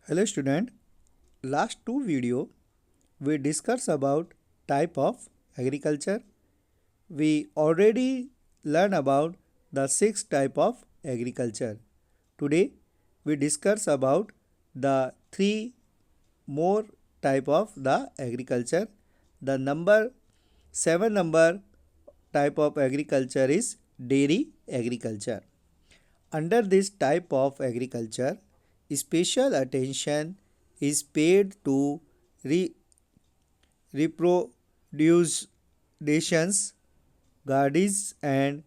Hello student, last two video we discussed about type of agriculture. We already learned about the six type of agriculture. Today we discuss about the three more type of the agriculture. The number seven number type of agriculture is dairy agriculture. Under this type of agriculture, special attention is paid to re- reproduce nations, gardens and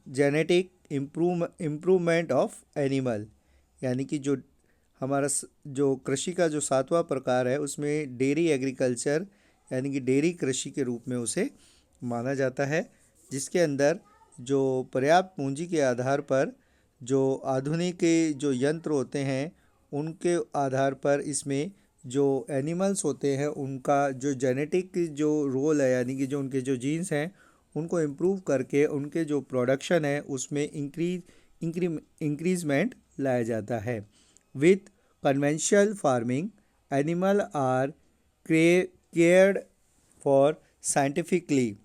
genetic improvement of animal. यानी कि जो हमारा जो कृषि का जो सातवां प्रकार है उसमें डेयरी एग्रीकल्चर यानी कि डेयरी कृषि के रूप में उसे माना जाता है, जिसके अंदर जो पर्याप्त पूंजी के आधार पर जो आधुनिक जो यंत्र होते हैं उनके आधार पर इसमें जो एनिमल्स होते हैं उनका जो जेनेटिक जो रोल है यानी कि जो उनके जो जीन्स हैं उनको इम्प्रूव करके उनके जो प्रोडक्शन है उसमें इंक्रीजमेंट लाया जाता है। With conventional farming animal are cared for scientifically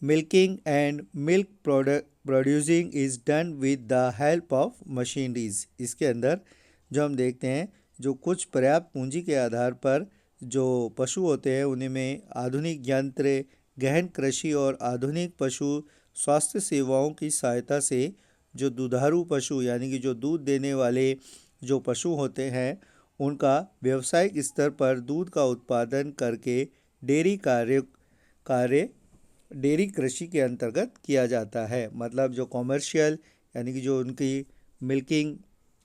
milking and milk producing is done with the help of machineries. इसके अंदर जो हम देखते हैं जो कुछ पर्याप्त पूंजी के आधार पर जो पशु होते हैं उन्हीं में आधुनिक यंत्र, गहन कृषि और आधुनिक पशु स्वास्थ्य सेवाओं की सहायता से जो दुधारू पशु यानी कि जो दूध देने वाले जो पशु होते हैं उनका व्यावसायिक स्तर पर दूध का उत्पादन करके डेयरी कार्य डेयरी कृषि के अंतर्गत किया जाता है। मतलब जो कॉमर्शियल यानी कि जो उनकी मिल्किंग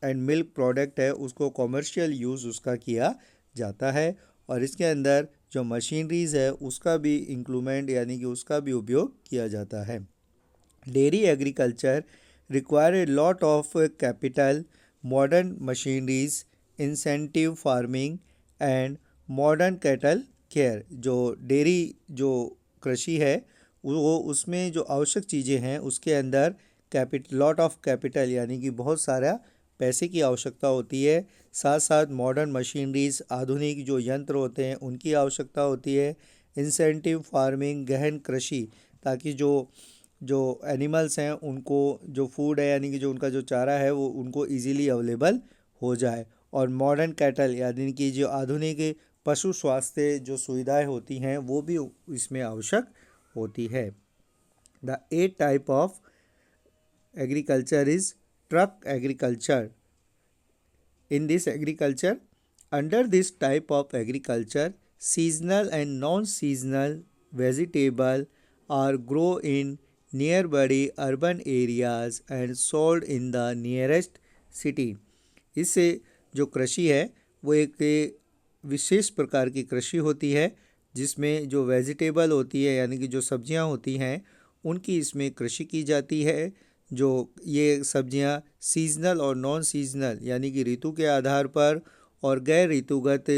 एंड मिल्क प्रोडक्ट है उसको कॉमर्शियल यूज़ उसका किया जाता है और इसके अंदर जो मशीनरीज है उसका भी इंक्लूमेंट यानी कि उसका भी उपयोग किया जाता है। Dairy agriculture require a lot of capital, modern machineries, incentive farming and modern cattle care. जो डेयरी जो कृषि है वो उसमें जो आवश्यक चीज़ें हैं उसके अंदर लॉट ऑफ कैपिटल यानी कि बहुत सारा पैसे की आवश्यकता होती है, साथ साथ मॉडर्न मशीनरीज आधुनिक जो यंत्र होते हैं उनकी आवश्यकता होती है, इंसेंटिव फार्मिंग गहन कृषि ताकि जो जो एनिमल्स हैं उनको जो फूड है यानी कि जो उनका जो चारा है वो उनको इजीली अवेलेबल हो जाए, और मॉडर्न कैटल यानी कि जो आधुनिक पशु स्वास्थ्य जो सुविधाएं होती हैं वो भी इसमें आवश्यक होती है। The eight type of agriculture is truck agriculture. In this agriculture, under this type of agriculture, seasonal and non-seasonal vegetable are grown in nearby urban areas and sold in the nearest city। इससे जो कृषि है वो एक विशेष प्रकार की कृषि होती है जिसमें जो वेजिटेबल होती है यानी कि जो सब्जियां होती हैं उनकी इसमें कृषि की जाती है। जो ये सब्जियां सीजनल और नॉन सीजनल यानी कि ऋतु के आधार पर और गैर ऋतुगत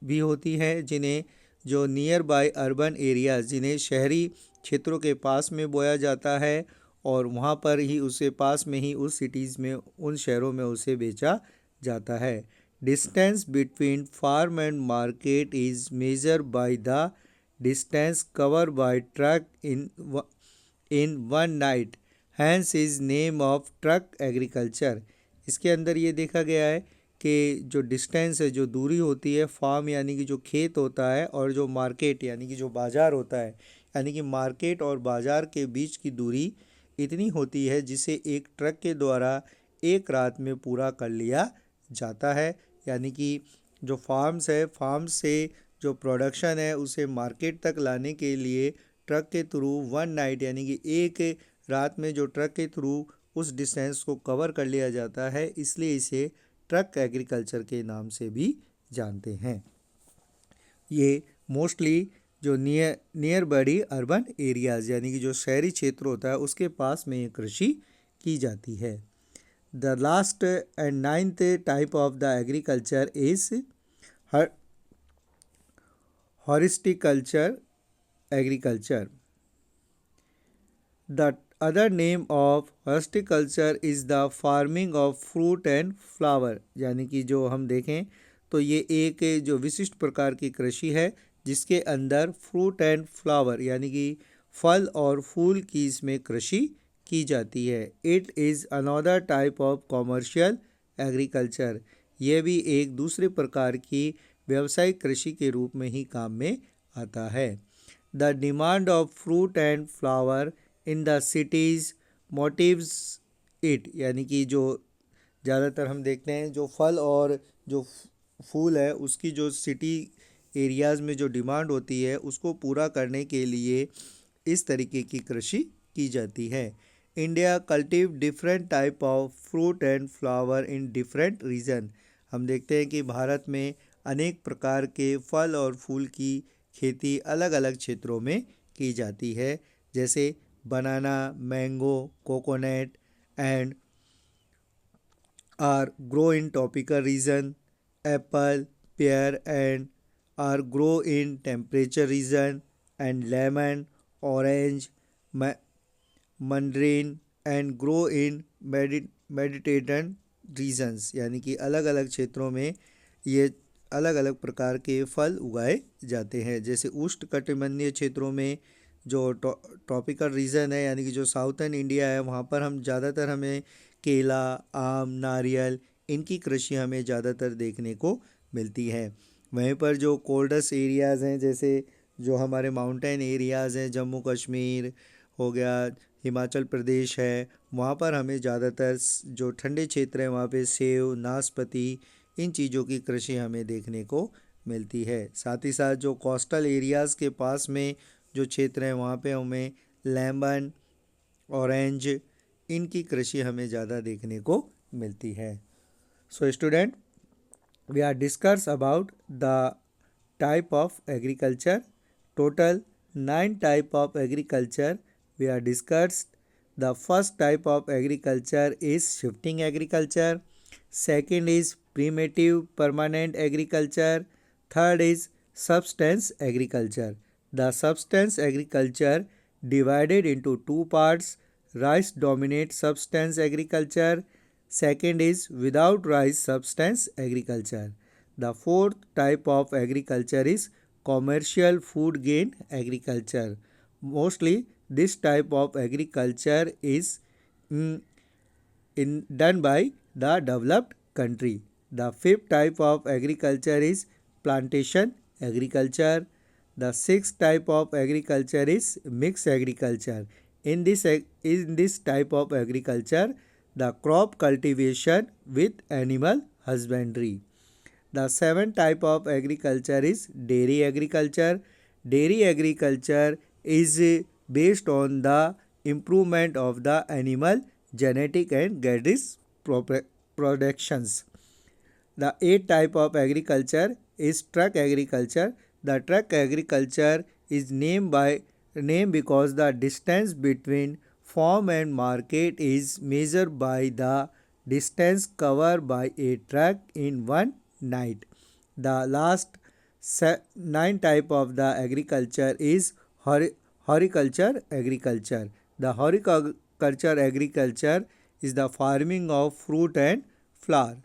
भी होती हैं, जिन्हें जो नियर बाय अर्बन एरियाज जिन्हें शहरी क्षेत्रों के पास में बोया जाता है और वहाँ पर ही उसके पास में ही उस सिटीज़ में उन शहरों में उसे बेचा जाता है। Distance between farm and market is measure by the distance cover by truck in one night, hence is name of truck agriculture. इसके अंदर ये देखा गया है कि जो डिस्टेंस है जो दूरी होती है फार्म यानी कि जो खेत होता है और जो मार्केट यानी कि जो बाज़ार होता है यानी कि मार्केट और बाज़ार के बीच की दूरी इतनी होती है जिसे एक ट्रक के द्वारा एक रात में पूरा कर लिया जाता है। यानी कि जो फार्म से जो प्रोडक्शन है उसे मार्केट तक लाने के लिए ट्रक के थ्रू वन नाइट यानी कि एक रात में जो ट्रक के थ्रू उस डिस्टेंस को कवर कर लिया जाता है, इसलिए इसे ट्रक एग्रीकल्चर के नाम से भी जानते हैं। ये मोस्टली जो नियर बड़ी अर्बन एरियाज यानी कि जो शहरी क्षेत्र होता है उसके पास में ये कृषि की जाती है। The last and ninth type of the agriculture is horticulture agriculture. The other name of horticulture is the farming of fruit and flower, यानी कि जो हम देखें तो ये एक जो विशिष्ट प्रकार की कृषि है जिसके अंदर फ्रूट एंड फ्लावर यानी कि फल और फूल की इसमें कृषि की जाती है। It is another type of commercial agriculture, यह भी एक दूसरे प्रकार की व्यावसायिक कृषि के रूप में ही काम में आता है। The demand of fruit and flower in the cities motives it, यानी कि जो ज़्यादातर हम देखते हैं जो फल और जो फूल है उसकी जो सिटी एरियाज़ में जो डिमांड होती है उसको पूरा करने के लिए इस तरीके की कृषि की जाती है। India cultivate different type of fruit and flower in different region, हम देखते हैं कि भारत में अनेक प्रकार के फल और फूल की खेती अलग अलग क्षेत्रों में की जाती है, जैसे banana, mango, coconut and are grow in tropical region, apple, pear and are grow in temperature region, and lemon, orange, mandarin and grow in Mediterranean regions, यानी कि अलग अलग क्षेत्रों में ये अलग अलग प्रकार के फल उगाए जाते हैं। जैसे उष्णकटिबंधीय क्षेत्रों में जो ट्रॉपिकल रीजन है यानी कि जो साउथर्न इंडिया है वहाँ पर हम ज़्यादातर हमें केला, आम, नारियल इनकी कृषि हमें ज़्यादातर देखने को मिलती है। वहीं पर जो कोल्डस्ट एरियाज़ हैं जैसे जो हमारे माउंटेन एरियाज़ हैं, जम्मू कश्मीर हो गया, हिमाचल प्रदेश है, वहाँ पर हमें ज़्यादातर जो ठंडे क्षेत्र हैं वहाँ पे सेब, नाशपाती इन चीज़ों की कृषि हमें देखने को मिलती है। साथ ही साथ जो कोस्टल एरियाज़ के पास में जो क्षेत्र हैं वहाँ पे हमें लेमन, ऑरेंज इनकी कृषि हमें ज़्यादा देखने को मिलती है। So student, we are discuss about the type of agriculture. Total 9 type of agriculture we are discussed. The first type of agriculture is shifting agriculture. Second is primitive permanent agriculture. Third is substance agriculture. The substance agriculture divided into two parts. Rice dominate substance agriculture. Second is without rice substance agriculture. The fourth type of agriculture is commercial food gain agriculture. Mostly this type of agriculture is done by the developed country. The fifth type of agriculture is plantation agriculture. The sixth type of agriculture is mixed agriculture. In this type of agriculture, the crop cultivation with animal husbandry. The seventh type of agriculture is dairy agriculture. Dairy agriculture is based on the improvement of the animal genetic and gadgets productions. The eighth type of agriculture is truck agriculture. The truck agriculture is named because the distance between farm and market is measured by the distance covered by a truck in one night. The last 9 type of the agriculture is horticulture agriculture. The horticulture agriculture is the farming of fruit and flower.